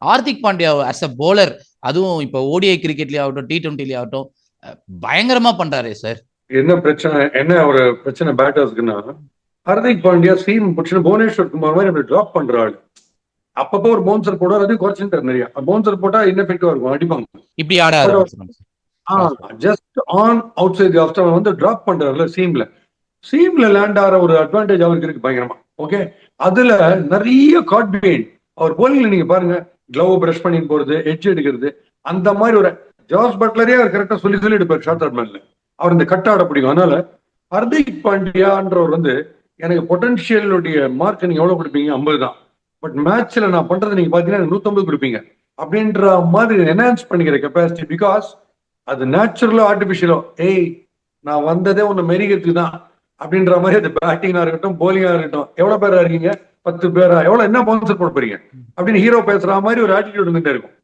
Hardik Pandya as a bowler, அதுவும் இப்போ ODI கிரிக்கெட்லயே ஆகட்டும், T20 ஆகட்டும், பயங்கரமா பண்றாரே சார். என்ன பிரச்சனை, என்ன ஒரு பிரச்சனை பேட்டர்ஸ்க்குன்னா, ஹர்திக் பாண்டியா சீம் பிடிச்சு புவனேஸ்வர் குமார் மாதிரி அப்படி டிராப் பண்ற ஆளு. அப்பப்போ ஒரு பவுன்சர் போட, அதையும் குறைச்சுட்டாரு நிறைய. பவுன்சர் போட்டா இன்னெஃபெக்டிவா இருக்கும், அடிப்பாங்க. இப்படி ஆட ஆரம்பிச்சிடும். Just on outside off வந்து டிராப் பண்றாருல சீம்ல லேண்ட் ஆகிற ஒரு அட்வான்டேஜ் அவருக்கு இருக்கு பயங்கரமா. ஓகே, அதுல நிறைய காட் பெயின். அவர் போலிங்ல நீங்க பாருங்க, கிளவ் பிரஷ் பண்ணி போறது, எட்ஜ் எடுக்கிறது, அந்த மாதிரி ஒரு ஜார்ஜ் பட்லரே அவர் கரெக்டா சொல்லி எடுப்பார் ஷார்ட் அட்மேன்ல. அவர் இந்த கட் ஆட பிடிக்கும். அதனால ஹர்திக் பாண்டியான்றவர் வந்து எனக்கு பொட்டன்ஷியலுடைய மார்க் நீங்க எவ்வளவு கொடுப்பீங்க? 50 தான். பட் மேட்ச்ல நான் பண்றது நீங்க பாத்தீங்கன்னா 150 கொடுப்பீங்க அப்படின்ற மாதிரி என்ஹான்ஸ் பண்ணிக்கிற கெப்பாசிட்டி. பிகாஸ் அது நேச்சுரலோ ஆர்டிபிஷியலோ, ஏய் நான் வந்ததே ஒன்னு மெரிக்கிறதுக்கு தான் அப்படின்ற மாதிரி, அது பேட்டிங்கா இருக்கட்டும் போலிங்கா இருக்கட்டும், எவ்வளவு பேரா இருக்கீங்க? 10 பேரா? எவ்வளவு என்ன பவுன்சர் போட போறீங்க அப்படின்னு ஹீரோ பேசுற மாதிரி ஒரு ஆட்டிடியூட் இருந்துட்டே இருக்கும்.